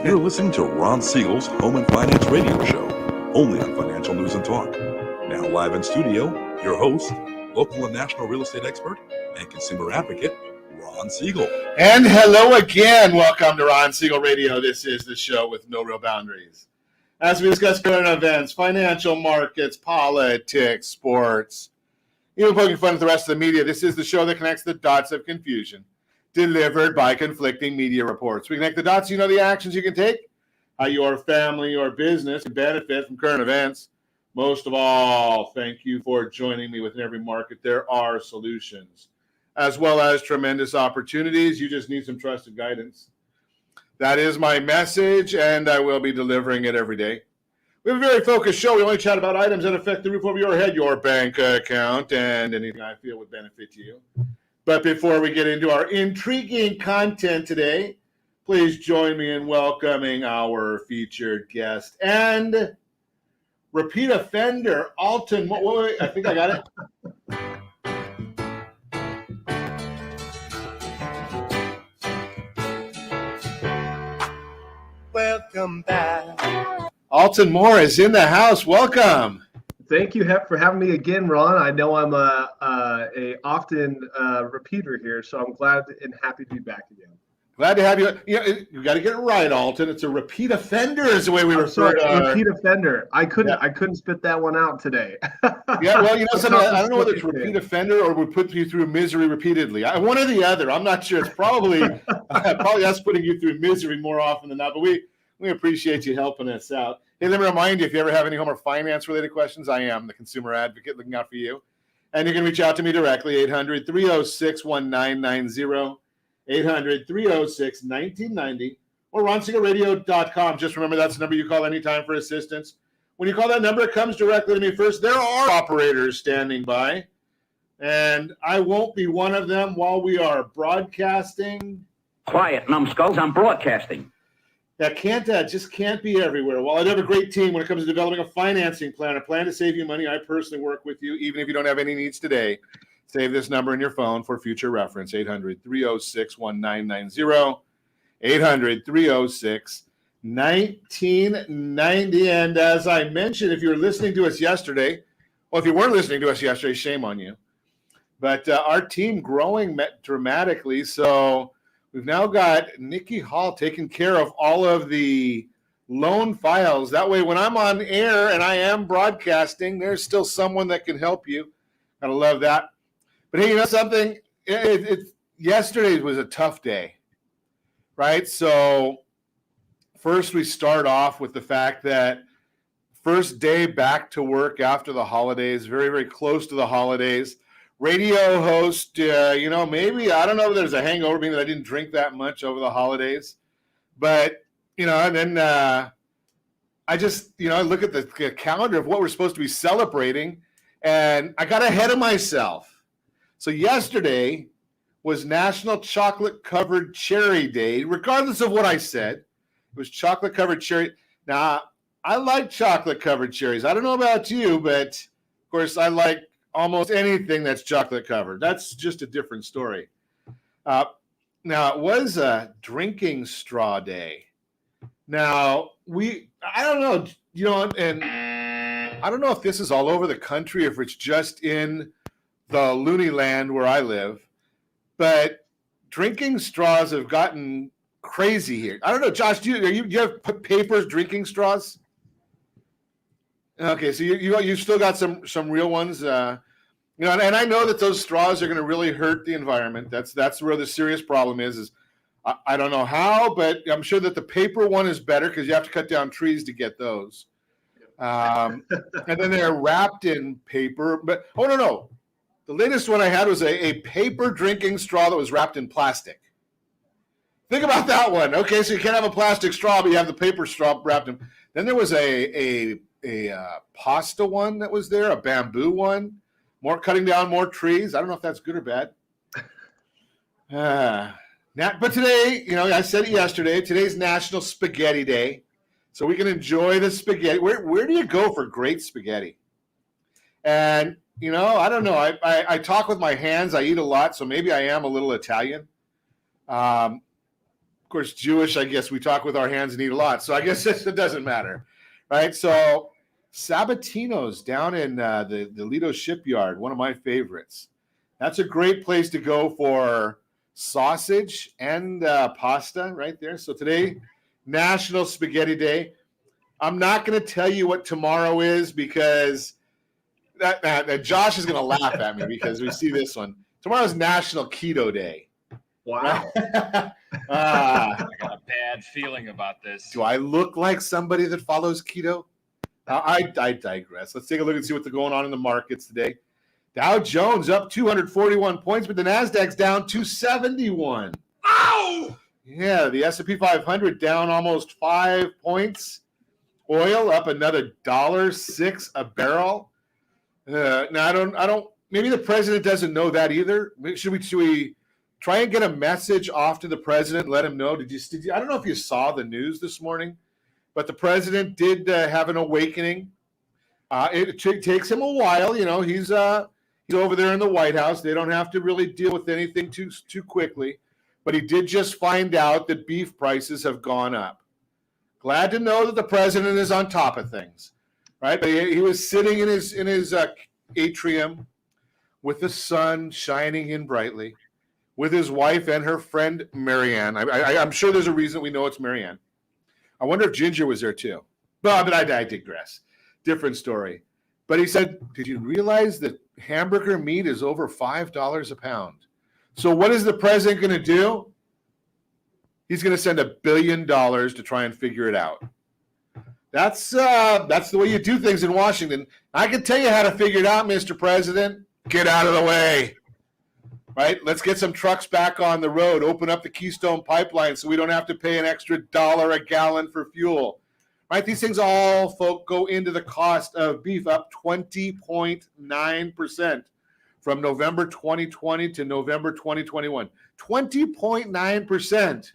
You're listening to Ron Siegel's Home and Finance Radio Show, only on Financial News and Talk. Now live in studio, your host, local and national real estate expert and consumer advocate, Ron Siegel. And hello again. Welcome to Ron Siegel Radio. This is the show with no real boundaries. As we discuss current events, financial markets, politics, sports, even poking fun at the rest of the media, this is the show that connects the dots of confusion, delivered by conflicting media reports. We connect the dots, you know the actions you can take, how your family or business can benefit from current events. Most of all, thank you for joining me. Within every market, there are solutions, as well as tremendous opportunities. You just need some trusted guidance. That is my message, and I will be delivering it every day. We have a very focused show. We only chat about items that affect the roof over your head, your bank account, and anything I feel would benefit you. But before we get into our intriguing content today, please join me in welcoming our featured guest and repeat offender, Alton Moore. I think I got it. Welcome back. Alton Moore is in the house. Welcome. Thank you for having me again, Ron. I know I'm a often repeater here, so I'm glad and happy to be back again. Glad to have you. You got to get it right, Alton. It's a repeat offender, is the way we refer to it. Repeat offender. I couldn't spit that one out today. Yeah, well, something, I don't know whether it's repeat offender or we put you through misery repeatedly. One or the other. I'm not sure. It's probably us putting you through misery more often than not. But we appreciate you helping us out. Hey, let me remind you, if you ever have any home or finance-related questions, I am the consumer advocate looking out for you. And you can reach out to me directly, 800-306-1990, 800-306-1990, or ronsiegelradio.com. Just remember that's the number you call anytime for assistance. When you call that number, it comes directly to me first. There are operators standing by, and I won't be one of them while we are broadcasting. Quiet, numbskulls, I'm broadcasting. That just can't be everywhere. While I have a great team when it comes to developing a financing plan, a plan to save you money, I personally work with you, even if you don't have any needs today. Save this number in your phone for future reference, 800-306-1990, 800-306-1990. And as I mentioned, if you were listening to us yesterday, well, if you weren't listening to us yesterday, shame on you. But our team growing dramatically, so we've now got Nikki Hall taking care of all of the loan files. That way, when I'm on air and I am broadcasting, there's still someone that can help you. Gotta love that. But hey, you know something? Yesterday was a tough day, right? So first we start off with the fact that first day back to work after the holidays, very, very close to the holidays. Radio host, maybe, I don't know if there's a hangover, being that I didn't drink that much over the holidays. But, and then I just, I look at the calendar of what we're supposed to be celebrating, and I got ahead of myself. So yesterday was National Chocolate Covered Cherry Day, regardless of what I said. It was chocolate covered cherry. Now, I like chocolate covered cherries. I don't know about you, but of course I like almost anything that's chocolate covered. That's just a different story. Now, it was a drinking straw day. Now, I don't know, and I don't know if this is all over the country, if it's just in the loony land where I live, but drinking straws have gotten crazy here. I don't know, Josh, do you have paper drinking straws? Okay, so you still got some real ones, and I know that those straws are going to really hurt the environment. That's where the serious problem is I don't know how, but I'm sure that the paper one is better because you have to cut down trees to get those. And then they're wrapped in paper. But no. The latest one I had was a paper drinking straw that was wrapped in plastic. Think about that one. Okay, so you can't have a plastic straw, but you have the paper straw wrapped in. Then there was a pasta one that was there, a bamboo one, cutting down more trees. I don't know if that's good or bad. But today, I said it yesterday, today's National Spaghetti Day. So we can enjoy the spaghetti. Where do you go for great spaghetti? And I don't know. I talk with my hands. I eat a lot, so maybe I am a little Italian. Of course, Jewish, I guess we talk with our hands and eat a lot. So I guess it doesn't matter, right? So Sabatino's down in the Lido Shipyard, one of my favorites. That's a great place to go for sausage and pasta right there. So today, National Spaghetti Day. I'm not going to tell you what tomorrow is because that Josh is going to laugh at me because we see this one. Tomorrow's National Keto Day. Wow. I got a bad feeling about this. Do I look like somebody that follows keto? I digress. Let's take a look and see what's going on in the markets today. Dow Jones up 241 points, but the Nasdaq's down 271. Ow! Yeah, the S&P 500 down almost 5 points. Oil up another $1.06 a barrel. Now I don't. Maybe the president doesn't know that either. Should we try and get a message off to the president? Let him know. Did you? I don't know if you saw the news this morning, but the president did have an awakening. It takes him a while. You know, he's over there in the White House. They don't have to really deal with anything too quickly. But he did just find out that beef prices have gone up. Glad to know that the president is on top of things, right? But he was sitting in his atrium with the sun shining in brightly, with his wife and her friend Marianne. I'm sure there's a reason we know it's Marianne. I wonder if Ginger was there too. But I digress. Different story. But he said, did you realize that hamburger meat is over $5 a pound? So what is the president going to do? He's going to send $1 billion to try and figure it out. That's the way you do things in Washington. I can tell you how to figure it out, Mr. President. Get out of the way. Right? Let's get some trucks back on the road. Open up the Keystone Pipeline so we don't have to pay an extra $1 a gallon for fuel. Right? These things all, folk, go into the cost of beef, up 20.9% from November 2020 to November 2021. 20.9%.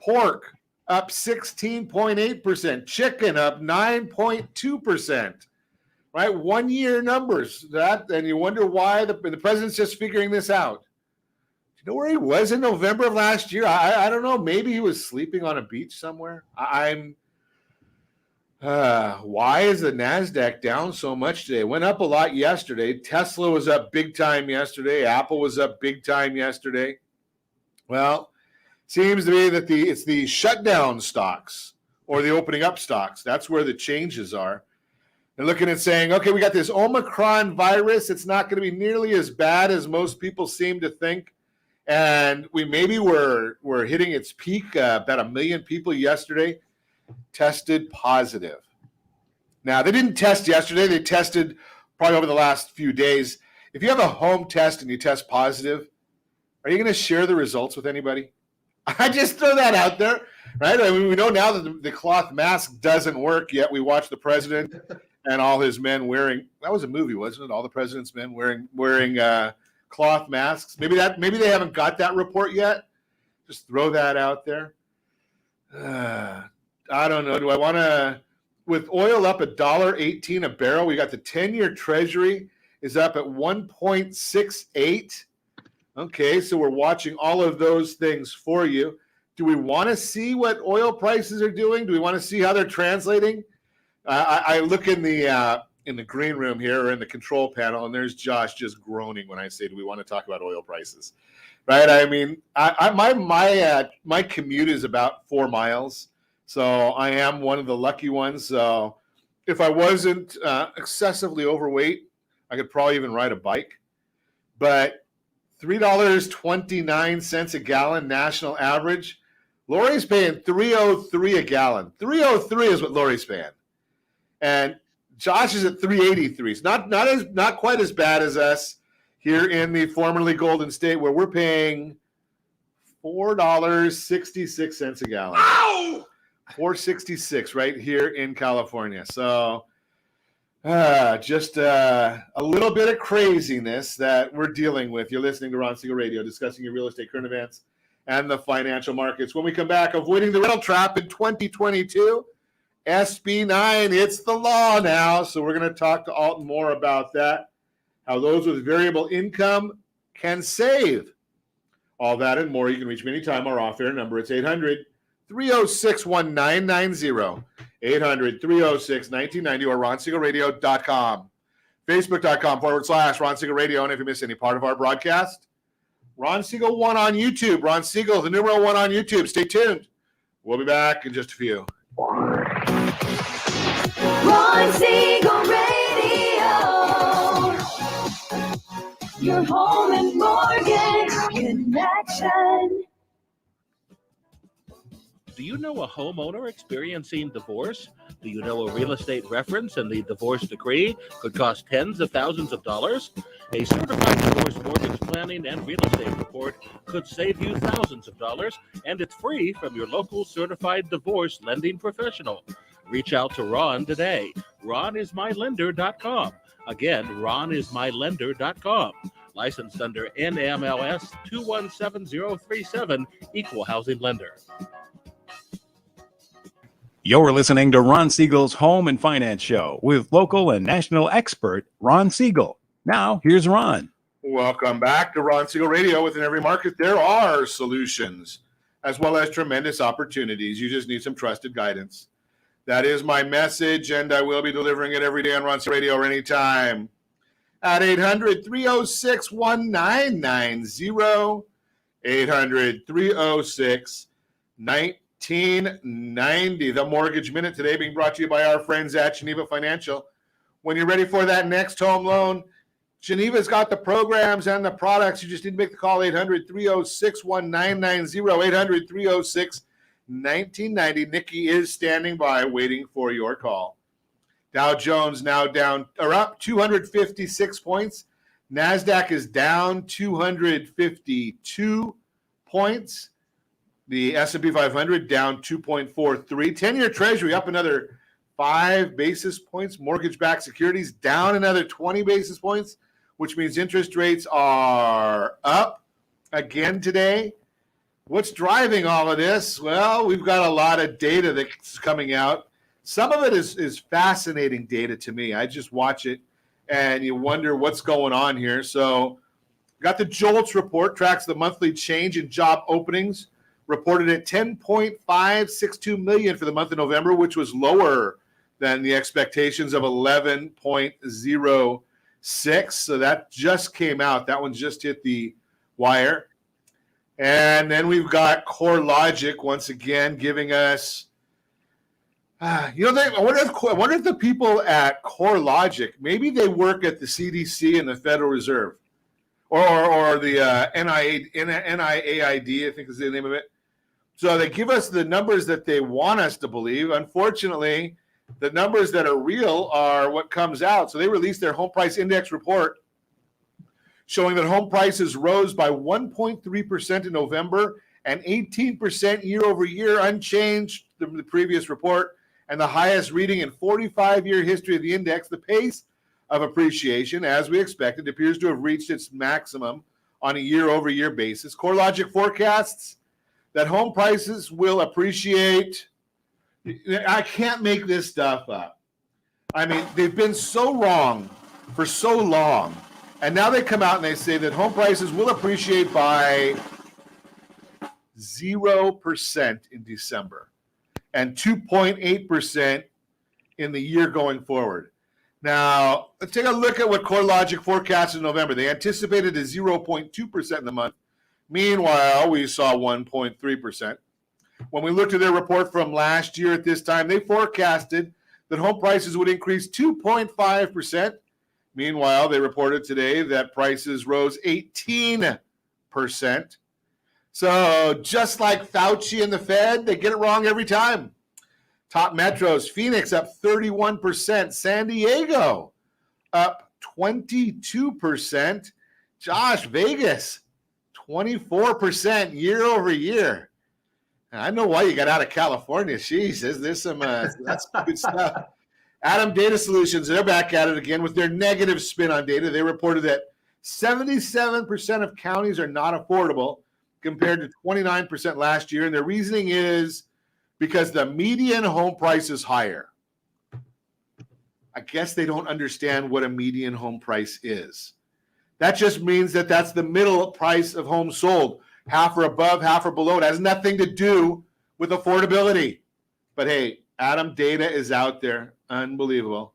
Pork up 16.8%. Chicken up 9.2%. Right? 1 year numbers. And you wonder why the president's just figuring this out. Do you know where he was in November of last year? I don't know. Maybe he was sleeping on a beach somewhere. Why is the NASDAQ down so much today? It went up a lot yesterday. Tesla was up big time yesterday. Apple was up big time yesterday. Well, seems to be that it's the shutdown stocks or the opening up stocks. That's where the changes are. They're looking at saying, okay, we got this Omicron virus. It's not going to be nearly as bad as most people seem to think. And we're hitting its peak. About 1 million people yesterday tested positive. Now, they didn't test yesterday. They tested probably over the last few days. If you have a home test and you test positive, are you going to share the results with anybody? I just throw that out there, right? I mean, we know now that the cloth mask doesn't work, yet we watch the president and all his men wearing, that was a movie, wasn't it? All the president's men wearing cloth masks. Maybe they haven't got that report yet. Just throw that out there. I don't know. Do I want to, with oil up $1.18 a barrel, we got the 10-year treasury is up at 1.68. Okay, so we're watching all of those things for you. Do we want to see what oil prices are doing? Do we want to see how they're translating? I look in the green room here or in the control panel, and there's Josh just groaning when I say, "Do we want to talk about oil prices?" Right? I mean, my commute is about 4 miles, so I am one of the lucky ones. So if I wasn't excessively overweight, I could probably even ride a bike. But $3.29 a gallon national average. Lori's paying $3.03 a gallon. $3.03 is what Lori's paying. And Josh is at $3.83. It's not quite as bad as us here in the formerly Golden State, where we're paying $4.66 a gallon. Ow! $4.66 right here in California. So just a little bit of craziness that we're dealing with. You're listening to Ron Siegel Radio, discussing your real estate current events and the financial markets. When we come back, avoiding the rental trap in 2022, SB 9, it's the law now. So we're going to talk to Alton Moore about that, how those with variable income can save. All that and more. You can reach me anytime. Our off-air number, it's 800-306-1990. 800-306-1990 or ronsiegelradio.com. Facebook.com/Ron Siegel Radio. And if you miss any part of our broadcast, Ron Siegel 1 on YouTube. Ron Siegel, the numeral 1 on YouTube. Stay tuned. We'll be back in just a few. Ron Siegel Radio, your home and mortgage connection. Do you know a homeowner experiencing divorce? Do you know a real estate reference and the divorce decree could cost tens of thousands of dollars? A certified divorce mortgage planning and real estate report could save you thousands of dollars, and it's free from your local certified divorce lending professional. Reach out to Ron today. RonIsMyLender.com. Again, RonIsMyLender.com. Licensed under NMLS 217037, Equal Housing Lender. You're listening to Ron Siegel's Home and Finance Show with local and national expert Ron Siegel. Now, here's Ron. Welcome back to Ron Siegel Radio. Within every market, there are solutions as well as tremendous opportunities. You just need some trusted guidance. That is my message, and I will be delivering it every day on Ron Siegel Radio or anytime at 800-306-1990, 800-306-1990. The Mortgage Minute today being brought to you by our friends at Geneva Financial. When you're ready for that next home loan, Geneva's got the programs and the products. You just need to make the call, 800-306-1990, 800-306-1990. Nikki is standing by waiting for your call. Dow Jones now down or up 256 points. NASDAQ is down 252 points. The S&P 500 down 2.43. 10-year Treasury up another 5 basis points. Mortgage-backed securities down another 20 basis points, which means interest rates are up again today. What's driving all of this? Well, we've got a lot of data that's coming out. Some of it is fascinating data to me. I just watch it, and you wonder what's going on here. So got the JOLTS report, tracks the monthly change in job openings, reported at 10.562 million for the month of November, which was lower than the expectations of 11.06. So that just came out. That one just hit the wire. And then we've got CoreLogic once again giving us, I wonder if the people at CoreLogic, maybe they work at the CDC and the Federal Reserve, or the NIAID, I think is the name of it. So they give us the numbers that they want us to believe. Unfortunately, the numbers that are real are what comes out. So they released their home price index report showing that home prices rose by 1.3% in November and 18% year over year, unchanged from the previous report, and the highest reading in 45-year history of the index. The pace of appreciation, as we expected, appears to have reached its maximum on a year-over-year basis. CoreLogic forecasts that home prices will appreciate. I can't make this stuff up. I mean, they've been so wrong for so long, and now they come out and they say that home prices will appreciate by 0% in December and 2.8% in the year going forward. Now, let's take a look at what CoreLogic forecast in November. They anticipated a 0.2% in the month. Meanwhile, we saw 1.3%. When we looked at their report from last year at this time, they forecasted that home prices would increase 2.5%. Meanwhile, they reported today that prices rose 18%. So just like Fauci and the Fed, they get it wrong every time. Top metros, Phoenix up 31%, San Diego up 22%. Josh, Vegas 24% year over year. I know why you got out of California. Jesus, there's some that's good stuff. Adam Data Solutions, they're back at it again with their negative spin on data. They reported that 77% of counties are not affordable compared to 29% last year. And their reasoning is because the median home price is higher. I guess they don't understand what a median home price is. That just means that that's the middle price of homes sold. half or above, half or below. It has nothing to do with affordability. But hey, Adam, data is out there. Unbelievable.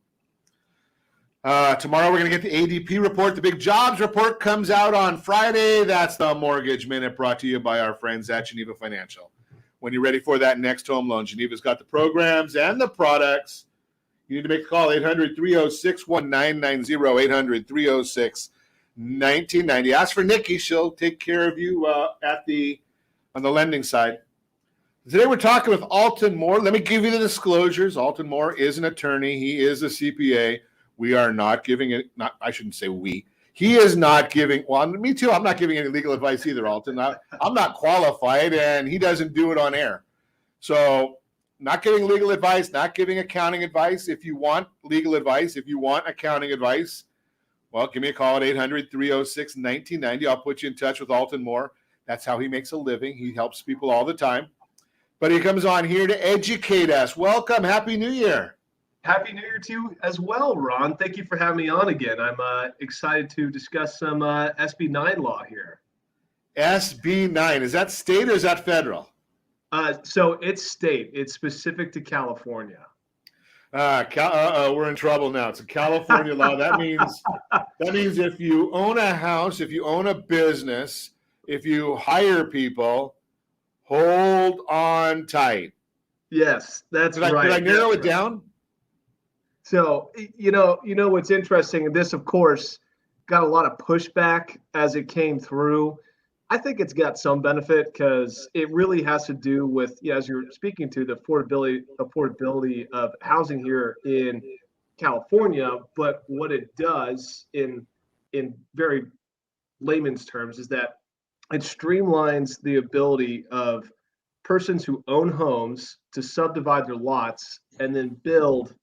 Tomorrow we're going to get the ADP report. The big jobs report comes out on Friday. That's the Mortgage Minute brought to you by our friends at Geneva Financial. When you're ready for that next home loan, Geneva's got the programs and the products. You need to make a call, 800-306-1990, 800-306-1990. Ask for Nikki. She'll take care of you on the lending side. Today we're talking with Alton Moore. Let me give you the disclosures. Alton Moore is an attorney. He is a CPA. We are not giving it, I shouldn't say we. He is not giving, well, me too, I'm not giving any legal advice either, Alton. I'm not qualified, and he doesn't do it on air. So not giving legal advice, not giving accounting advice. If you want legal advice, if you want accounting advice, well, give me a call at 800-306-1990. I'll put you in touch with Alton Moore. That's how he makes a living. He helps people all the time. But he comes on here to educate us. Welcome. Happy New Year. Happy New Year to you as well, Ron. Thank you for having me on again. I'm excited to discuss some SB 9 law here. SB 9. Is that state or is that federal? So it's state. It's specific to California. We're in trouble now. It's a California law. That means if you own a house, if you own a business, if you hire people, hold on tight. Yes, that's right. Did I narrow it down? So, you know what's interesting, and this, of course, got a lot of pushback as it came through. I think it's got some benefit because it really has to do with, as you're speaking to, the affordability of housing here in California. But what it does in very layman's terms is that it streamlines the ability of persons who own homes to subdivide their lots and then build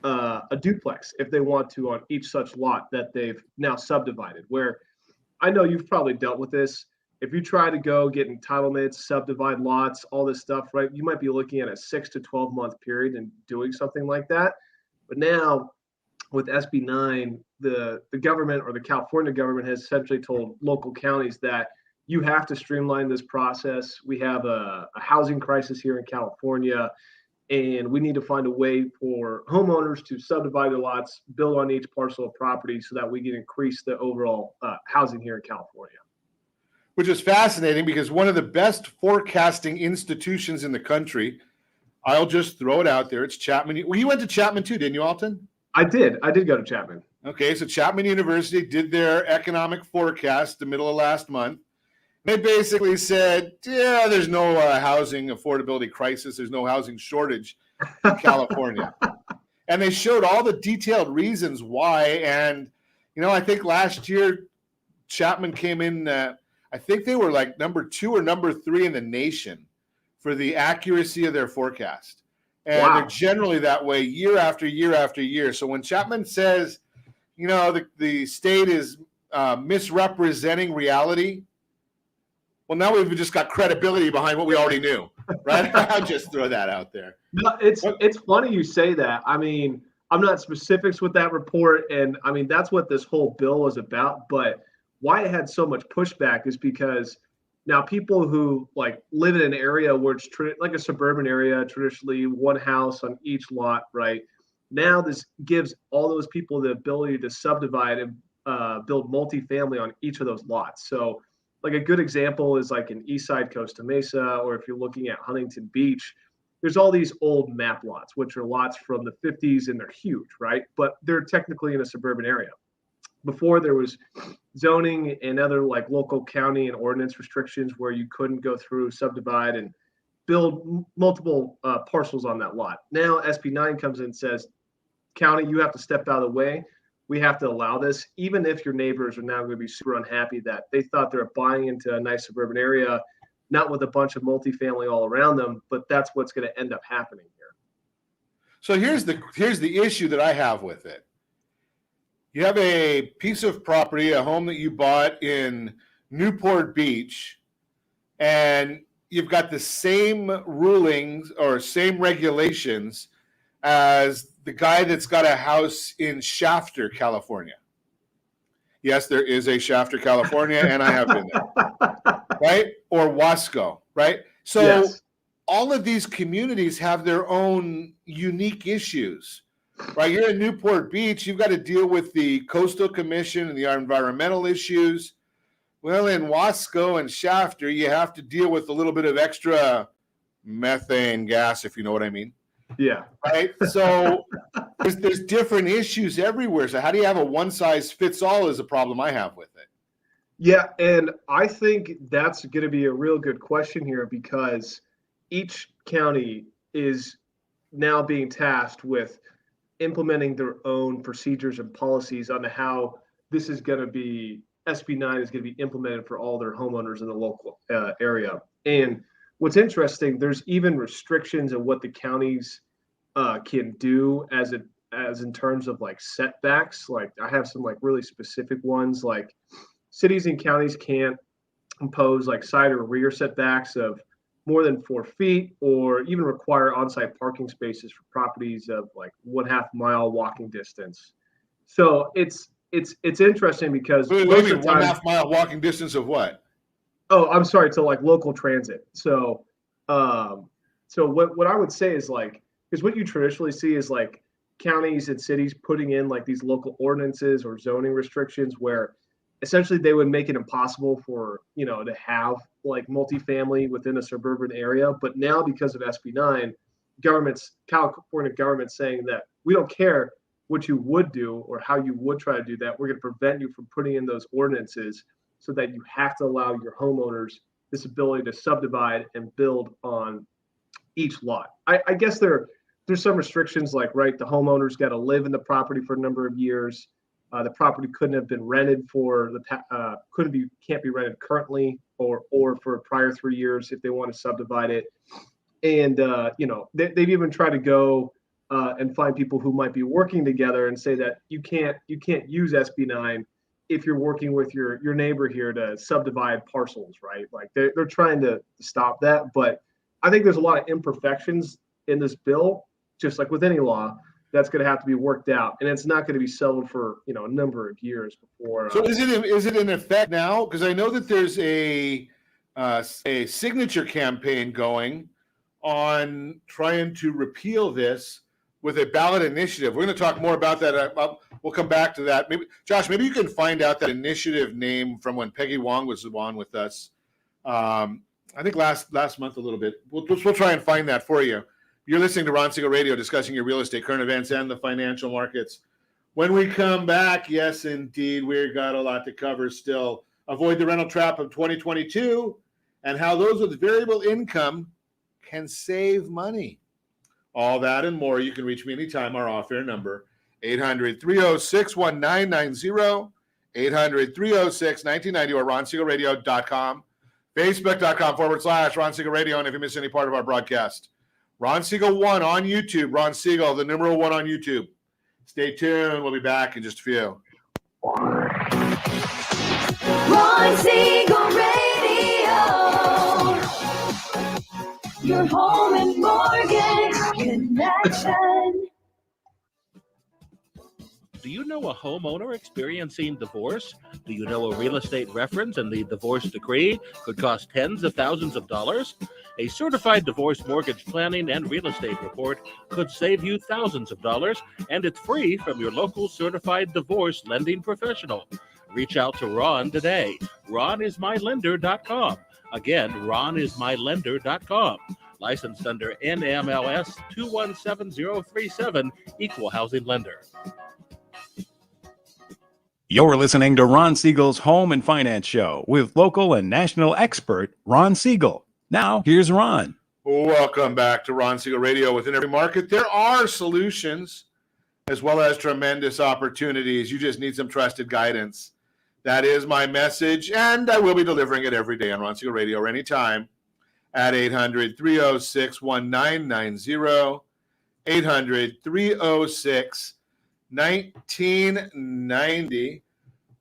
a duplex if they want to on each such lot that they've now subdivided. Where I know you've probably dealt with this. If you try to go get entitlements, subdivide lots, all this stuff, right, you might be looking at a 6 to 12 month period and doing something like that. But now with SB 9, the government, or the California government, has essentially told local counties that you have to streamline this process. We have a housing crisis here in California, and we need to find a way for homeowners to subdivide their lots, build on each parcel of property so that we can increase the overall housing here in California. Which is fascinating because one of the best forecasting institutions in the country, I'll just throw it out there, it's Chapman. Well, you went to Chapman too, didn't you, Alton? I did go to Chapman. Okay, so Chapman University did their economic forecast the middle of last month. They basically said, yeah, there's no housing affordability crisis. There's no housing shortage in California. And they showed all the detailed reasons why. And, I think last year Chapman came in, I think they were like number 2 or number 3 in the nation for the accuracy of their forecast. And They're generally that way year after year after year. So when Chapman says, the state is misrepresenting reality, well, now we've just got credibility behind what we already knew, right? I'll just throw that out there. No, it's funny you say that. I mean, I'm not specifics with that report, and I mean that's what this whole bill is about. But why it had so much pushback is because now people who live in an area where it's like a suburban area, traditionally one house on each lot, right? Now this gives all those people the ability to subdivide and build multifamily on each of those lots. So like a good example is like in Eastside Costa Mesa, or if you're looking at Huntington Beach, there's all these old map lots, which are lots from the 50s, and they're huge, right? But they're technically in a suburban area. Before there was zoning and other local county and ordinance restrictions where you couldn't go through, subdivide, and build multiple parcels on that lot. Now SB 9 comes in and says, county, you have to step out of the way. We have to allow this, even if your neighbors are now going to be super unhappy that they thought they were buying into a nice suburban area, not with a bunch of multifamily all around them, but that's what's going to end up happening here. So here's the issue that I have with it. You have a piece of property, a home that you bought in Newport Beach, and you've got the same rulings or same regulations as the guy that's got a house in Shafter, California. Yes, there is a Shafter, California, and I have been there. Right? or Wasco, right? So Yes. all of these communities have their own unique issues, right? You're in Newport Beach, you've got to deal with the Coastal Commission and the environmental issues. Well, in Wasco and Shafter, you have to deal with a little bit of extra methane gas, if you know what I mean. Yeah. Right? So there's different issues everywhere. So how do you have a one-size-fits-all is a problem I have with it. Yeah, and I think that's going to be a real good question here because each county is now being tasked with implementing their own procedures and policies on how this is going to be, SB9 is going to be implemented for all their homeowners in the local area. And what's interesting, there's even restrictions on what the counties can do as in terms of like setbacks. Like I have some like really specific ones, like cities and counties can't impose like side or rear setbacks of more than 4 feet, or even require on-site parking spaces for properties of like 1/2 mile walking distance. So it's interesting because Wait, most wait, of the time, 1/2 mile walking distance of what? oh, I'm sorry, to like local transit. So what I would say is like, because what you traditionally see is like counties and cities putting in like these local ordinances or zoning restrictions where essentially they would make it impossible for, to have like multifamily within a suburban area. But now because of SB9, California government saying that we don't care what you would do or how you would try to do that. We're going to prevent you from putting in those ordinances so that you have to allow your homeowners this ability to subdivide and build on each lot. I guess there's some restrictions like, right, the homeowner's got to live in the property for a number of years. The property couldn't have been rented can't be rented currently or for prior 3 years if they want to subdivide it. And they've even tried to go and find people who might be working together and say that you can't use SB9 if you're working with your neighbor here to subdivide parcels, right? Like they're trying to stop that, but I think there's a lot of imperfections in this bill, just like with any law. That's going to have to be worked out, and it's not going to be settled for a number of years before. So is it in effect now? Because I know that there's a signature campaign going on trying to repeal this with a ballot initiative. We're going to talk more about that. We'll come back to that. Maybe Josh, maybe you can find out that initiative name from when Peggy Wong was on with us. I think last month a little bit. We'll try and find that for you. You're listening to Ron Siegel Radio, discussing your real estate, current events, and the financial markets. When we come back, yes, indeed, we've got a lot to cover still. Avoid the rental trap of 2022 and how those with variable income can save money. All that and more. You can reach me anytime. Our off-air number, 800-306-1990, 800-306-1990, or RonSiegelRadio.com, Facebook.com/Ron Siegel Radio. And if you miss any part of our broadcast, Ron Siegel 1 on YouTube. Ron Siegel, the numeral 1 on YouTube. Stay tuned. We'll be back in just a few. Ron Siegel Radio. Your home and mortgage connection. Do you know a homeowner experiencing divorce? Do you know a real estate reference and the divorce decree could cost tens of thousands of dollars? A certified divorce mortgage planning and real estate report could save you thousands of dollars, and it's free from your local certified divorce lending professional. Reach out to Ron today. RonIsMyLender.com. Again, RonIsMyLender.com. Licensed under NMLS 217037, Equal Housing Lender. You're listening to Ron Siegel's Home and Finance Show with local and national expert Ron Siegel. Now, here's Ron. Welcome back to Ron Siegel Radio. Within every market, there are solutions as well as tremendous opportunities. You just need some trusted guidance. That is my message, and I will be delivering it every day on Ron Siegel Radio or anytime at 800-306-1990, 800-306-1990.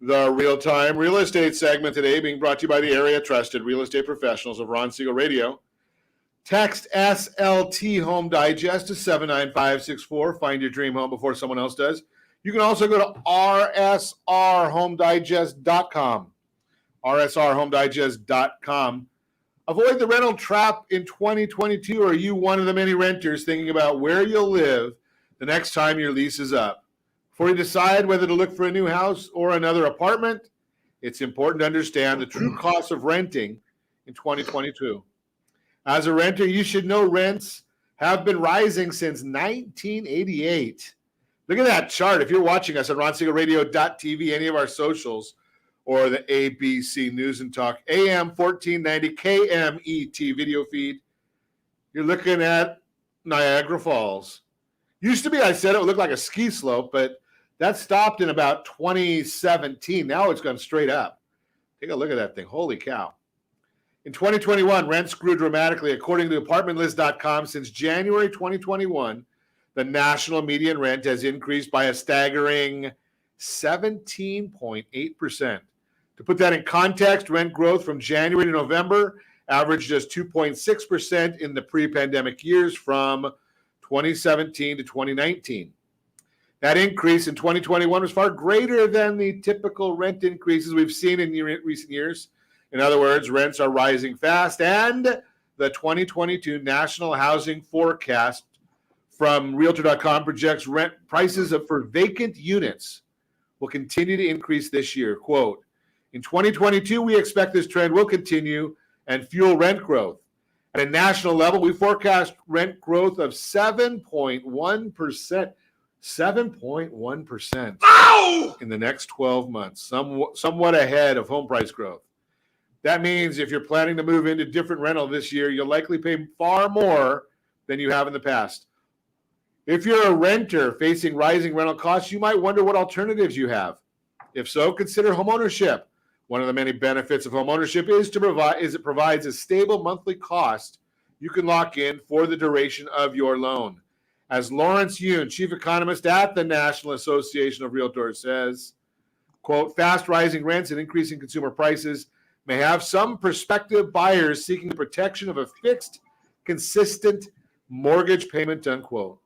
The real-time real estate segment today being brought to you by the area trusted real estate professionals of Ron Siegel Radio. Text SLT Home Digest to 79564. Find your dream home before someone else does. You can also go to rsrhomedigest.com. rsrhomedigest.com. Avoid the rental trap in 2022. Or are you one of the many renters thinking about where you'll live the next time your lease is up? Before you decide whether to look for a new house or another apartment, it's important to understand the true cost of renting in 2022. As a renter, you should know rents have been rising since 1988. Look at that chart. If you're watching us on ronsiegelradio.tv, any of our socials, or the ABC News and Talk AM 1490 KMET video feed, you're looking at Niagara Falls. Used to be, I said it would look like a ski slope, but that stopped in about 2017. Now it's gone straight up. Take a look at that thing. Holy cow. In 2021, rents grew dramatically. According to apartmentlist.com, since January 2021, the national median rent has increased by a staggering 17.8%. To put that in context, rent growth from January to November averaged just 2.6% in the pre-pandemic years from 2017 to 2019. That increase in 2021 was far greater than the typical rent increases we've seen in recent years. In other words, rents are rising fast, and the 2022 National Housing Forecast from Realtor.com projects rent prices for vacant units will continue to increase this year. Quote, in 2022, we expect this trend will continue and fuel rent growth. At a national level, we forecast rent growth of 7.1%. 7.1% in the next 12 months, somewhat ahead of home price growth. That means if you're planning to move into different rental this year, you'll likely pay far more than you have in the past. If you're a renter facing rising rental costs, you might wonder what alternatives you have. If so, consider homeownership. One of the many benefits of homeownership is it provides a stable monthly cost you can lock in for the duration of your loan. As Lawrence Yoon, chief economist at the National Association of Realtors, says, quote, fast rising rents and increasing consumer prices may have some prospective buyers seeking the protection of a fixed, consistent mortgage payment, unquote.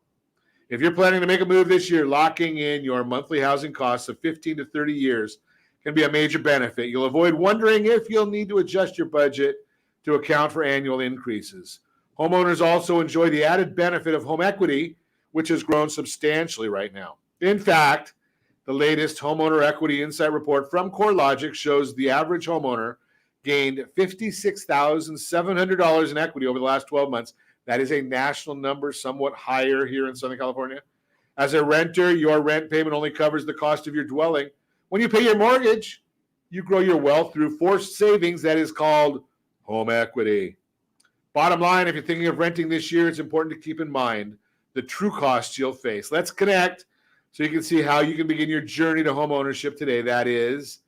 If you're planning to make a move this year, locking in your monthly housing costs of 15 to 30 years can be a major benefit. You'll avoid wondering if you'll need to adjust your budget to account for annual increases. Homeowners also enjoy the added benefit of home equity, which has grown substantially right now. In fact, the latest Homeowner Equity Insight Report from CoreLogic shows the average homeowner gained $56,700 in equity over the last 12 months. That is a national number, somewhat higher here in Southern California. As a renter, your rent payment only covers the cost of your dwelling. When you pay your mortgage, you grow your wealth through forced savings that is called home equity. Bottom line, if you're thinking of renting this year, it's important to keep in mind the true costs you'll face. Let's connect so you can see how you can begin your journey to home ownership today. That is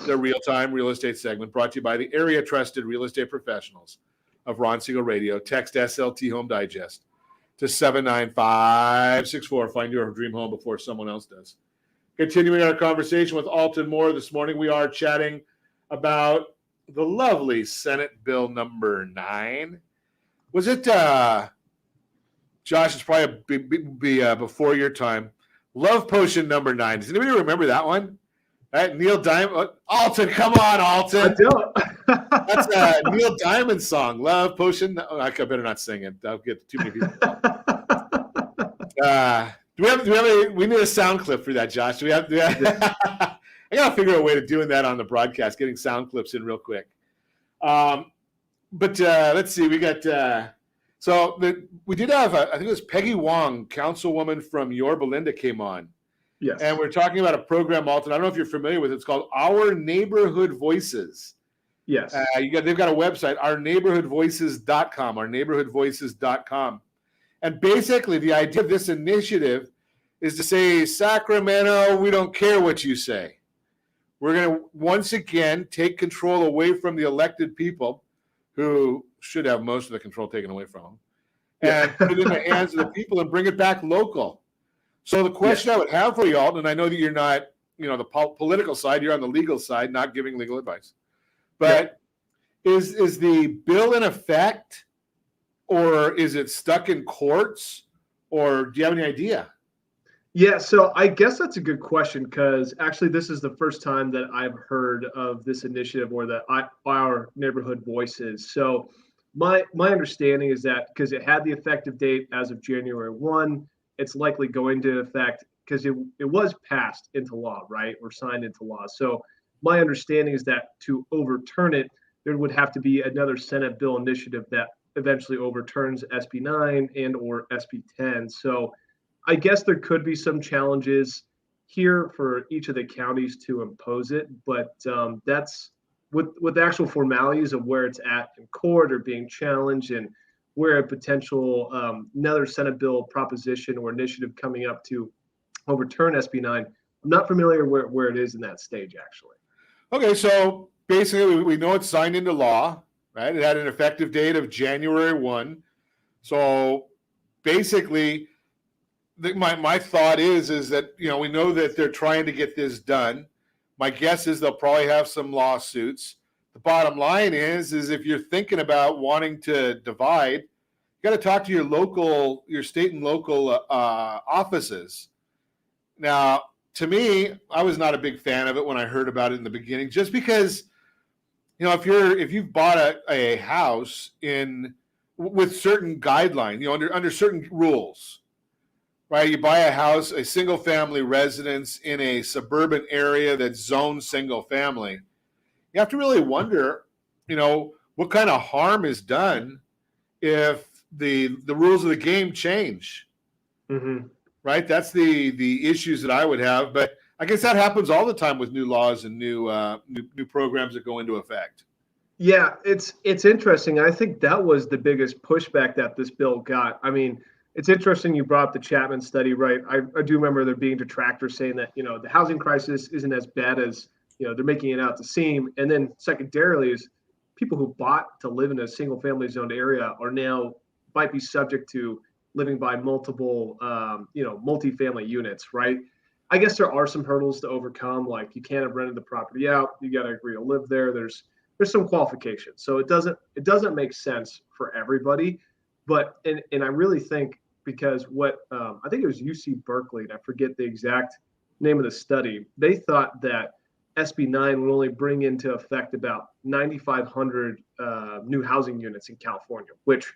the Real-Time Real Estate segment brought to you by the area trusted real estate professionals of Ron Siegel Radio. Text SLT Home Digest to 79564. Find your dream home before someone else does. Continuing our conversation with Alton Moore this morning, we are chatting about the lovely Senate Bill number 9. Was it, Josh, it's probably before your time. Love Potion number 9. Does anybody remember that one? Right, Neil Diamond. Alton, come on, Alton. I don't. That's a Neil Diamond song. Love Potion. Oh, I better not sing it. I'll get too many people. We need a sound clip for that, Josh. Do we have I gotta figure out a way to doing that on the broadcast, getting sound clips in real quick. But let's see. We got we did have I think it was Peggy Wong, councilwoman from Yorba Linda, came on. Yes. And we're talking about a program, Alton. I don't know if you're familiar with it. It's called Our Neighborhood Voices. Yes. They've got a website, ourneighborhoodvoices.com, ourneighborhoodvoices.com. And basically the idea of this initiative is to say, Sacramento, we don't care what you say. We're going to once again take control away from the elected people who should have most of the control taken away from them and put it in the hands of the people and bring it back local. So the question I would have for you, Alton, and I know that you're not, the political side, you're on the legal side, not giving legal advice. But is the bill in effect, or is it stuck in courts, or do you have any idea? Yeah, so I guess that's a good question, because actually this is the first time that I've heard of this initiative, or the Our Neighborhood Voices. So My understanding is that because it had the effective date as of January 1, it's likely going to affect because it was passed into law, right, or signed into law. So my understanding is that to overturn it, there would have to be another Senate bill initiative that eventually overturns SB 9 and or SB 10. So I guess there could be some challenges here for each of the counties to impose it, but that's with the actual formalities of where it's at in court or being challenged and where a potential another Senate bill proposition or initiative coming up to overturn SB 9. I'm not familiar where it is in that stage, actually. Okay, so basically we know it's signed into law, right? It had an effective date of January 1. So basically, my thought is that, we know that they're trying to get this done. My guess is they'll probably have some lawsuits. The bottom line is if you're thinking about wanting to divide, you got to talk to your state and local offices. Now, to me, I was not a big fan of it when I heard about it in the beginning, just because, if you've bought a house with certain guidelines, under certain rules, right? You buy a house, a single family residence in a suburban area that's zoned single family. You have to really wonder, what kind of harm is done if the rules of the game change. Mm-hmm. Right? That's the issues that I would have. But I guess that happens all the time with new laws and new programs that go into effect. Yeah, it's interesting. I think that was the biggest pushback that this bill got. I mean, it's interesting you brought up the Chapman study, right? I do remember there being detractors saying that, the housing crisis isn't as bad as, they're making it out to seem. And then secondarily is people who bought to live in a single family zoned area are now might be subject to living by multiple, multifamily units, right? I guess there are some hurdles to overcome. Like you can't have rented the property out. You got to agree to live there. There's some qualifications. So it doesn't make sense for everybody. But and I really think because what I think it was UC Berkeley, and I forget the exact name of the study, they thought that SB 9 will only bring into effect about 9,500 new housing units in California, which,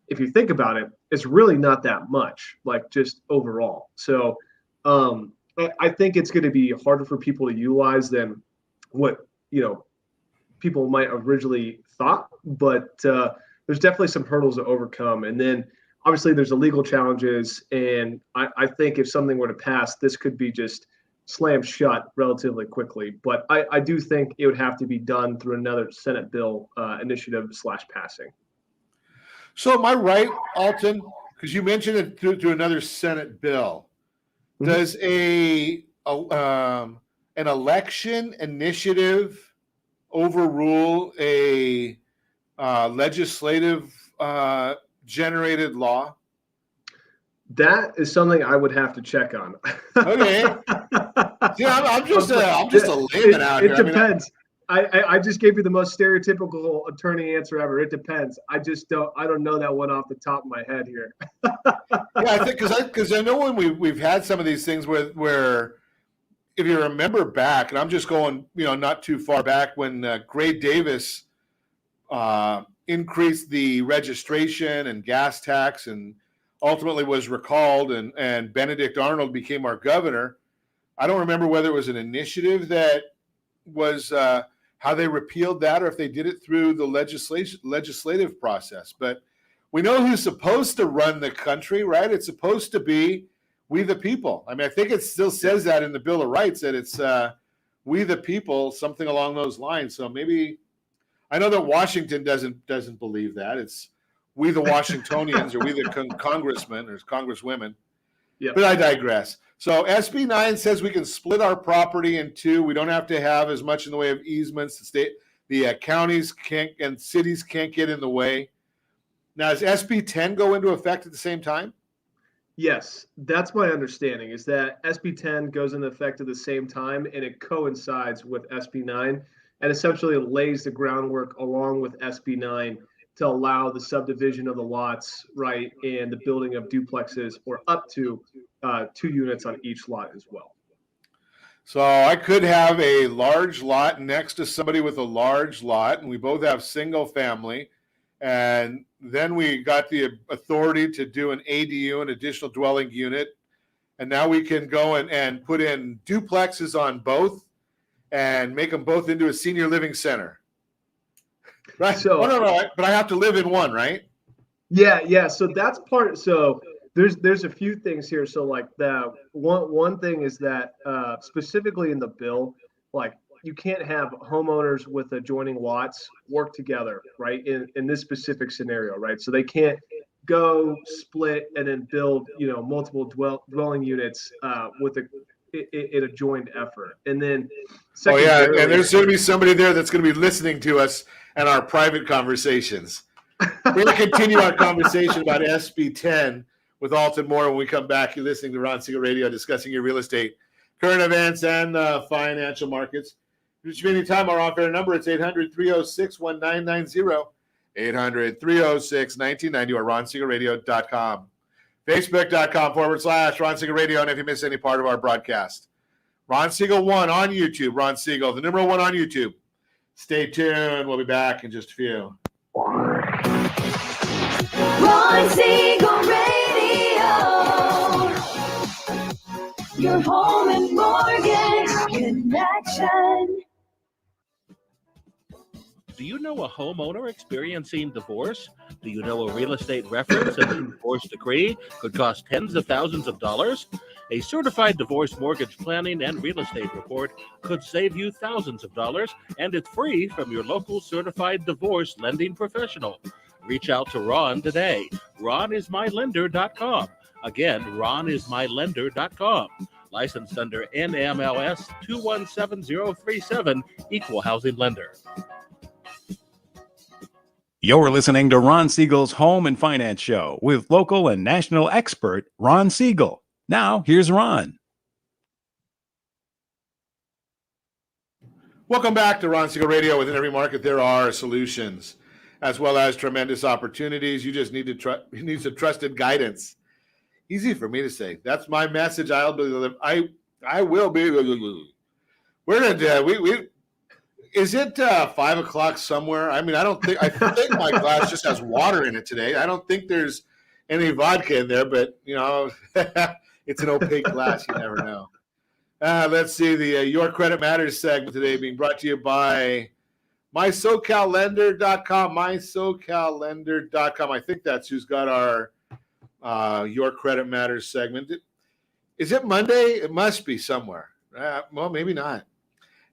if you think about it, it's really not that much, like just overall. So I think it's going to be harder for people to utilize than what people might originally thought. But there's definitely some hurdles to overcome, and then obviously there's the legal challenges. And I think if something were to pass, this could be just slammed shut relatively quickly. But I do think it would have to be done through another Senate bill initiative / passing. So am I right, Alton? Because you mentioned it through another Senate bill. Mm-hmm. Does an election initiative overrule a legislative generated law? That is something I would have to check on. Okay. Yeah, I'm just a layman out here. It depends. I just gave you the most stereotypical attorney answer ever. It depends. I don't know that one off the top of my head here. Yeah, I think because I know when we've had some of these things where if you remember back, and I'm just going not too far back when Gray Davis increased the registration and gas tax and ultimately was recalled, and Benedict Arnold became our governor. I don't remember whether it was an initiative that was how they repealed that or if they did it through the legislative process. But we know who's supposed to run the country, right? It's supposed to be we the people. I mean, I think it still says that in the Bill of Rights that it's we the people, something along those lines. So maybe I know that Washington doesn't believe that. It's we the Washingtonians or we the congressmen or congresswomen. Yeah. But I digress. So SB 9 says we can split our property in two. We don't have to have as much in the way of easements. The counties can't and cities can't get in the way. Now, does SB 10 go into effect at the same time? Yes, that's my understanding, is that SB 10 goes into effect at the same time, and it coincides with SB 9, and essentially lays the groundwork along with SB 9 to allow the subdivision of the lots, right, and the building of duplexes or up to 2 units on each lot as well. So I could have a large lot next to somebody with a large lot, and we both have single family, And then we got the authority to do an ADU, an additional dwelling unit. And now we can go and put in duplexes on both and make them both into a senior living center. Right? So, no, but I have to live in one, right? Yeah. So that's part. So there's a few things here. So like the one thing is that specifically in the bill, like you can't have homeowners with adjoining lots work together, right? In this specific scenario, right? So they can't go split and then build, multiple dwelling units with in a joint effort. And then secondarily, and there's going to be somebody there that's going to be listening to us and our private conversations. We're going to continue our conversation about SB 10 with Alton Moore when we come back. You're listening to Ron Siegel Radio, discussing your real estate, current events, and financial markets. Reach me anytime. Our off-air number, it's 800-306-1990, 800-306-1990, or ronsiegelradio.com. Facebook.com/Ron Siegel Radio, and if you miss any part of our broadcast. Ron Siegel 1 on YouTube. Ron Siegel, the number 1 on YouTube. Stay tuned. We'll be back in just a few. Ron Siegel Radio. Your home and mortgage connection. Do you know a homeowner experiencing divorce? Do you know a real estate reference and a divorce decree could cost tens of thousands of dollars? A certified divorce mortgage planning and real estate report could save you thousands of dollars, and it's free from your local certified divorce lending professional. Reach out to Ron today. RonIsMyLender.com. Again, RonIsMyLender.com. Licensed under NMLS 217037, Equal Housing Lender. You're listening to Ron Siegel's Home and Finance Show with local and national expert Ron Siegel. Now, here's Ron. Welcome back to Ron Siegel Radio. Within every market, there are solutions, as well as tremendous opportunities. You just need some trusted guidance. Easy for me to say. That's my message. I will be. We're gonna is it 5 o'clock somewhere? I mean, I think my glass just has water in it today. I don't think there's any vodka in there, but it's an opaque glass. You never know. Let's see the Your Credit Matters segment today being brought to you by MySoCalLender.com. MySoCalLender.com. I think that's who's got our Your Credit Matters segment. Is it Monday? It must be somewhere. Well, maybe not.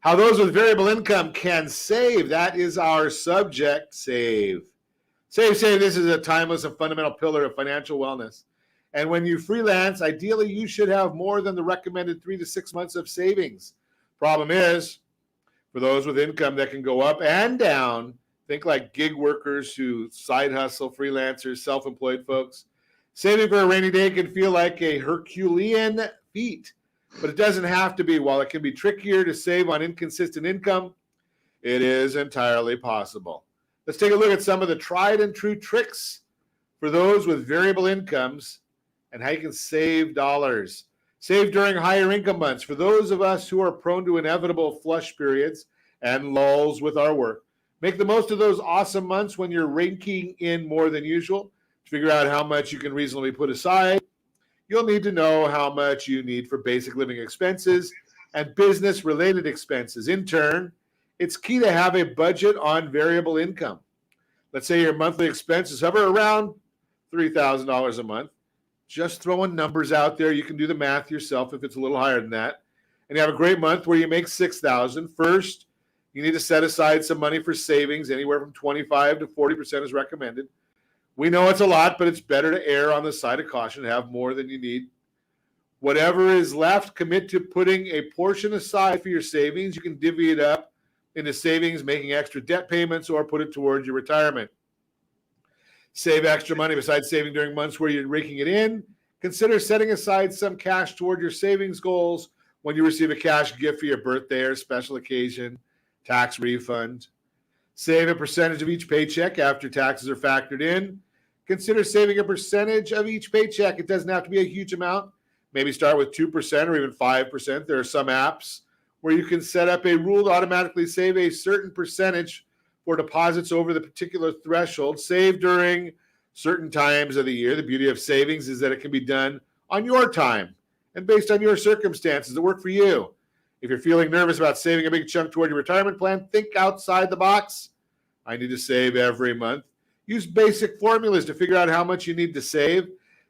How those with variable income can save. That is our subject. Save. Save. This is a timeless and fundamental pillar of financial wellness. And when you freelance, ideally you should have more than the recommended 3 to 6 months of savings. Problem is, for those with income that can go up and down, think like gig workers who side hustle, freelancers, self-employed folks, saving for a rainy day can feel like a Herculean feat. But it doesn't have to be. While it can be trickier to save on inconsistent income, it is entirely possible. Let's take a look at some of the tried and true tricks for those with variable incomes and how you can save dollars. Save during higher income months. For those of us who are prone to inevitable flush periods and lulls with our work, make the most of those awesome months when you're raking in more than usual. Figure out how much you can reasonably put aside. You'll need to know how much you need for basic living expenses and business-related expenses. In turn, it's key to have a budget on variable income. Let's say your monthly expenses hover around $3,000 a month. Just throwing numbers out there. You can do the math yourself if it's a little higher than that. And you have a great month where you make $6,000. First, you need to set aside some money for savings. Anywhere from 25 to 40% is recommended. We know it's a lot, but it's better to err on the side of caution, have more than you need. Whatever is left, commit to putting a portion aside for your savings. You can divvy it up into savings, making extra debt payments, or put it towards your retirement. Save extra money besides saving during months where you're raking it in. Consider setting aside some cash toward your savings goals when you receive a cash gift for your birthday or special occasion, tax refund. Save a percentage of each paycheck after taxes are factored in. Consider saving a percentage of each paycheck. It doesn't have to be a huge amount. Maybe start with 2% or even 5%. There are some apps where you can set up a rule to automatically save a certain percentage for deposits over the particular threshold saved during certain times of the year. The beauty of savings is that it can be done on your time and based on your circumstances that work for you. If you're feeling nervous about saving a big chunk toward your retirement plan, think outside the box. I need to save every month. Use basic formulas to figure out how much you need to save.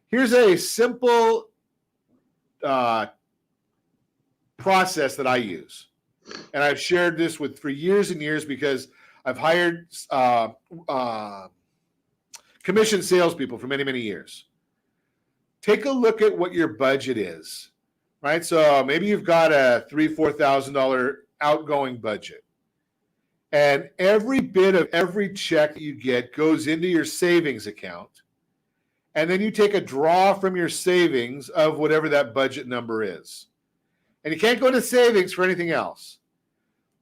Here's a simple process that I use. And I've shared this for years and years because I've hired commissioned salespeople for many, many years. Take a look at what your budget is, right? So maybe you've got a $3,000-$4,000 outgoing budget. And every bit of every check that you get goes into your savings account. And then you take a draw from your savings of whatever that budget number is. And you can't go to savings for anything else.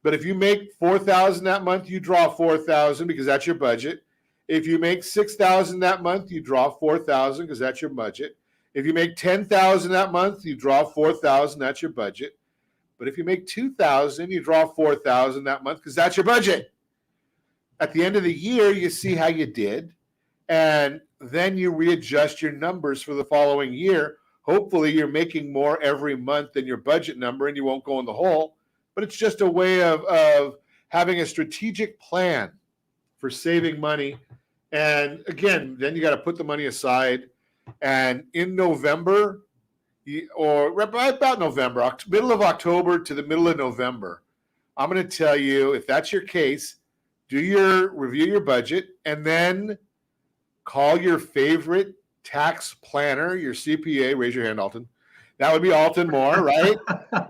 But if you make $4,000 that month, you draw $4,000 because that's your budget. If you make $6,000 that month, you draw $4,000 because that's your budget. If you make $10,000 that month, you draw $4,000, that's your budget. But if you make $2,000, you draw $4,000 that month because that's your budget. At the end of the year, you see how you did, and then you readjust your numbers for the following year. Hopefully, you're making more every month than your budget number, and you won't go in the hole. But it's just a way of having a strategic plan for saving money. And again, then you got to put the money aside. And in November, or right about November, middle of October to the middle of November, I'm going to tell you, if that's your case, review your budget, and then call your favorite tax planner, your CPA. Raise your hand, Alton. That would be Alton Moore, right?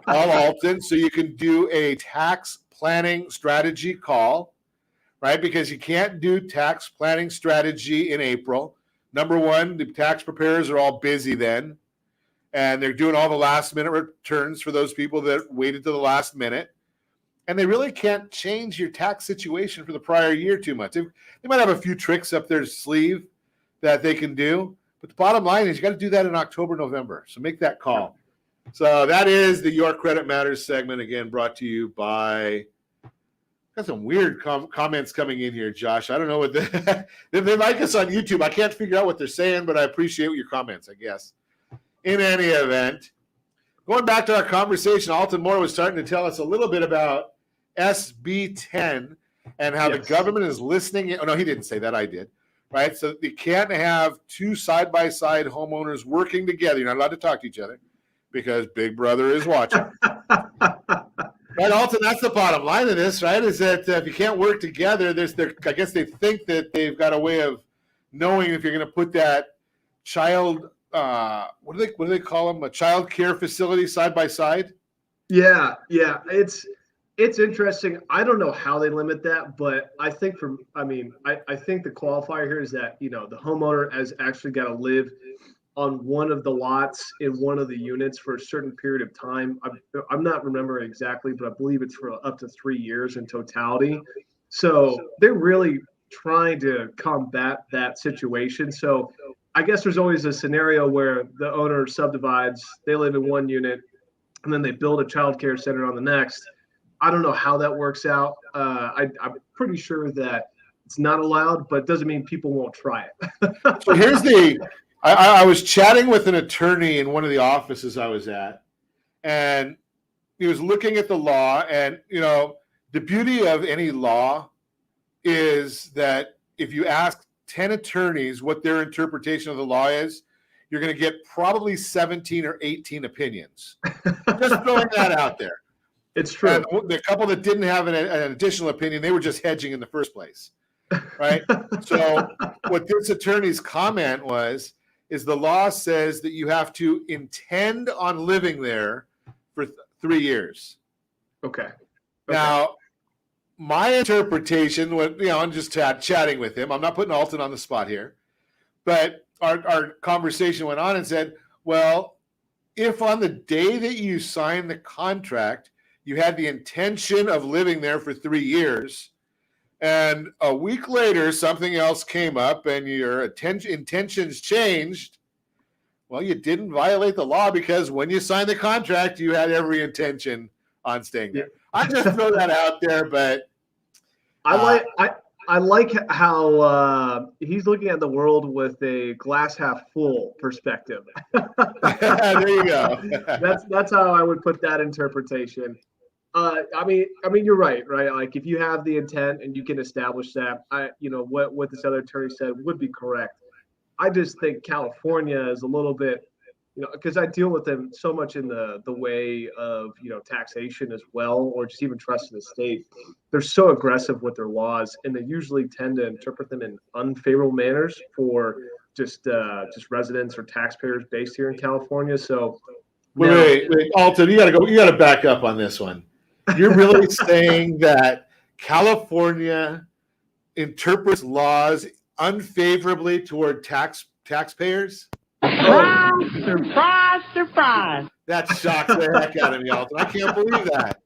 Call Alton so you can do a tax planning strategy call, right? Because you can't do tax planning strategy in April. Number one, the tax preparers are all busy then, and they're doing all the last-minute returns for those people that waited to the last minute. And they really can't change your tax situation for the prior year too much. They might have a few tricks up their sleeve that they can do, but the bottom line is you got to do that in October, November. So make that call. So that is the Your Credit Matters segment, again, brought to you by – got some weird comments coming in here, Josh. I don't know what they like us on YouTube. I can't figure out what they're saying, but I appreciate your comments, I guess. In any event, going back to our conversation, Alton Moore was starting to tell us a little bit about SB 10 and how the government is listening. Oh, no, he didn't say that. I did. Right? So you can't have two side-by-side homeowners working together. You're not allowed to talk to each other because Big Brother is watching. Right, Alton, that's the bottom line of this, right? Is that if you can't work together, I guess they think that they've got a way of knowing if you're going to put that child, what do they call them, a child care facility side by side? Yeah, it's interesting. I don't know how they limit that, but I think I think the qualifier here is that the homeowner has actually got to live on one of the lots in one of the units for a certain period of time. I'm not remembering exactly, but I believe it's for up to 3 years in totality. So they're really trying to combat that situation. So I guess there's always a scenario where the owner subdivides, they live in one unit, and then they build a child care center on the next. I don't know how that works out. I'm pretty sure that it's not allowed, but it doesn't mean people won't try it. So here's I was chatting with an attorney in one of the offices I was at, and he was looking at the law. And, the beauty of any law is that if you ask 10 attorneys what their interpretation of the law is, you're going to get probably 17 or 18 opinions. Just throwing that out there. It's true. And the couple that didn't have an additional opinion, they were just hedging in the first place, right? So what this attorney's comment is the law says that you have to intend on living there for 3 years. Okay. Now, my interpretation, I'm just chatting with him. I'm not putting Alton on the spot here, but our conversation went on and said, well, if on the day that you signed the contract, you had the intention of living there for 3 years, and a week later something else came up and your intentions changed, well, you didn't violate the law because when you signed the contract, you had every intention on staying there. I just throw that out there, but I like how he's looking at the world with a glass half full perspective. There you go. That's how I would put that interpretation. I mean, you're right, right? Like if you have the intent and you can establish that, what this other attorney said would be correct. I just think California is a little bit, because I deal with them so much in the way of taxation as well, or just even trust in the state. They're so aggressive with their laws, and they usually tend to interpret them in unfavorable manners for just residents or taxpayers based here in California. So Wait, Alton, you gotta back up on this one. You're really saying that California interprets laws unfavorably toward taxpayers? Surprise. That shocks the heck out of me, Alton. I can't believe that.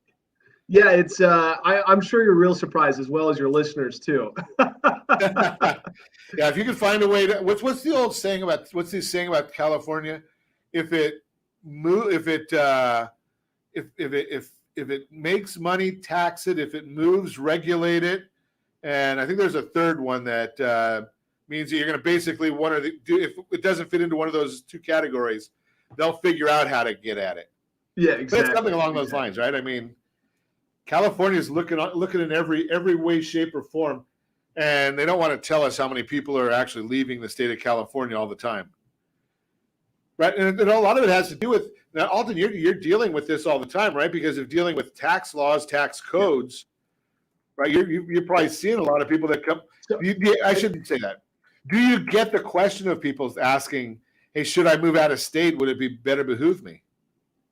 yeah, it's I'm sure you're real surprised as well as your listeners too. Yeah, if you can find a way to what's the old saying about California? If it makes money, tax it. If it moves, regulate it. And I think there's a third one that means that you're going to basically if it doesn't fit into one of those two categories, they'll figure out how to get at it. Yeah, exactly. But it's something along those lines, right? I mean, California is looking in every way, shape, or form, and they don't want to tell us how many people are actually leaving the state of California all the time, right? And a lot of it has to do with now, Alton. You're dealing with this all the time, right? Because of dealing with tax laws, tax codes, right? You're probably seeing a lot of people that come. I shouldn't say that. Do you get the question of people asking, "Hey, should I move out of state? Would it be better behoove me?"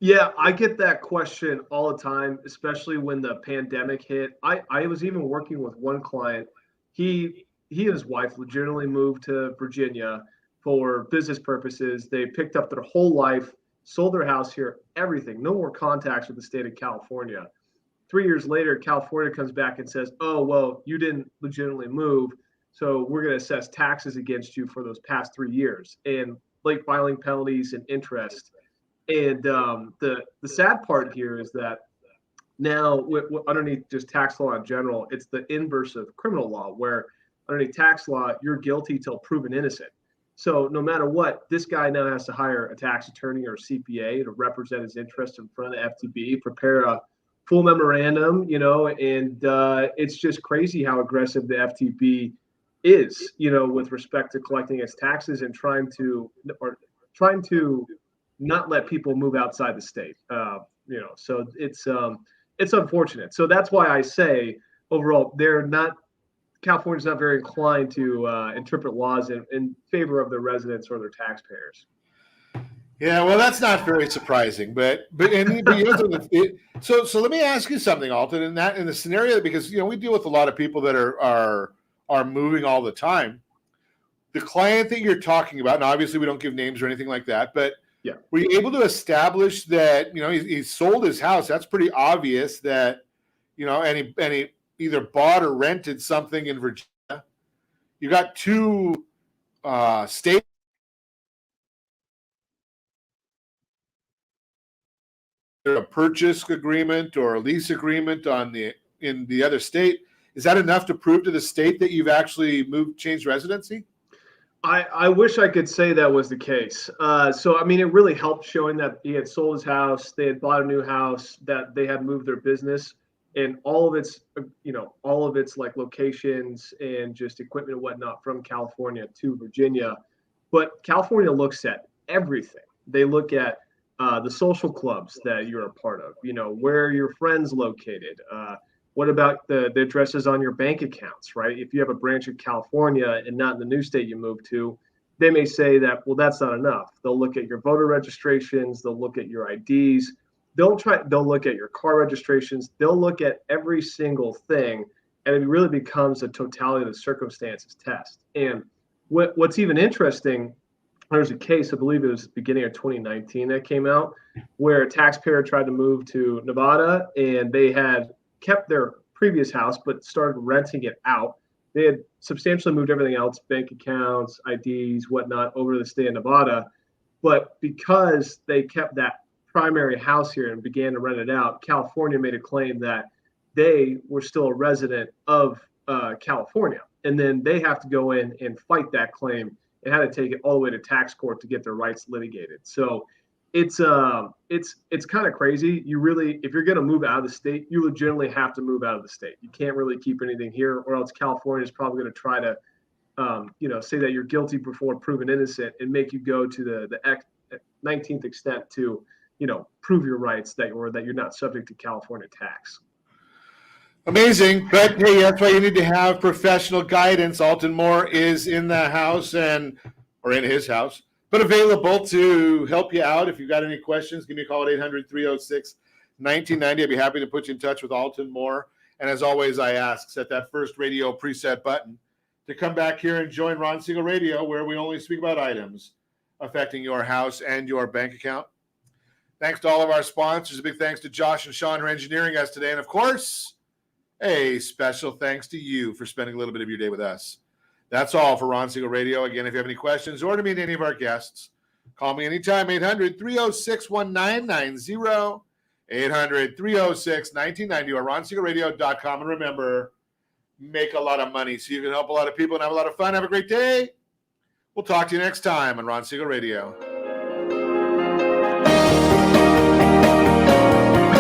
Yeah, I get that question all the time, especially when the pandemic hit. I was even working with one client. He and his wife legitimately moved to Virginia for business purposes. They picked up their whole life, sold their house here, everything, no more contacts with the state of California. 3 years later, California comes back and says, "Oh, well, you didn't legitimately move, so we're going to assess taxes against you for those past 3 years and late filing penalties and interest." And the sad part here is that now underneath just tax law in general, it's the inverse of criminal law, where underneath tax law, you're guilty till proven innocent. So no matter what, this guy now has to hire a tax attorney or a CPA to represent his interest in front of FTB, prepare a full memorandum, and it's just crazy how aggressive the FTB is, with respect to collecting its taxes and trying to not let people move outside the state. So it's unfortunate. So that's why I say overall, California's not very inclined to interpret laws in favor of their residents or their taxpayers. Yeah, well, that's not very surprising, but so let me ask you something, Alton. In the scenario, because we deal with a lot of people that are moving all the time. The client that you're talking about, and obviously we don't give names or anything like that, but yeah, were you able to establish that he sold his house? That's pretty obvious that and he either bought or rented something in Virginia. You got two states. A purchase agreement or a lease agreement in the other state. Is that enough to prove to the state that you've actually changed residency? I wish I could say that was the case. So, I mean, it really helped showing that he had sold his house, they had bought a new house, that they had moved their business, and all of its like locations and just equipment and whatnot from California to Virginia. But California looks at everything. They look at the social clubs that you're a part of, where your friends located. What about the addresses on your bank accounts, right? If you have a branch of California and not in the new state you moved to, they may say that, well, that's not enough. They'll look at your voter registrations. They'll look at your IDs. They'll look at your car registrations. They'll look at every single thing. And it really becomes a totality of the circumstances test. And what's even interesting, there's a case, I believe it was beginning of 2019 that came out, where a taxpayer tried to move to Nevada and they had kept their previous house but started renting it out. They had substantially moved everything else, bank accounts, IDs, whatnot, over to the state of Nevada. But because they kept that primary house here and began to rent it out, California made a claim that they were still a resident of California, and then they have to go in and fight that claim and had to take it all the way to tax court to get their rights litigated. So it's kind of crazy. You really, if you're going to move out of the state, you legitimately have to move out of the state. You can't really keep anything here, or else California is probably going to try to, say that you're guilty before proven innocent and make you go to the 19th extent to, prove your rights that you're not subject to California tax. Amazing. But hey, that's why you need to have professional guidance. Alton Moore is in the house or in his house, but available to help you out. If you've got any questions, give me a call at 800-306-1990. I'd be happy to put you in touch with Alton Moore. And as always, I ask, set that first radio preset button to come back here and join Ron Siegel Radio, where we only speak about items affecting your house and your bank account. Thanks to all of our sponsors. A big thanks to Josh and Sean who are engineering us today. And of course, a special thanks to you for spending a little bit of your day with us. That's all for Ron Siegel Radio. Again, if you have any questions or to meet any of our guests, call me anytime, 800-306-1990, 800-306-1990, or ronsiegelradio.com. And remember, make a lot of money so you can help a lot of people and have a lot of fun. Have a great day. We'll talk to you next time on Ron Siegel Radio.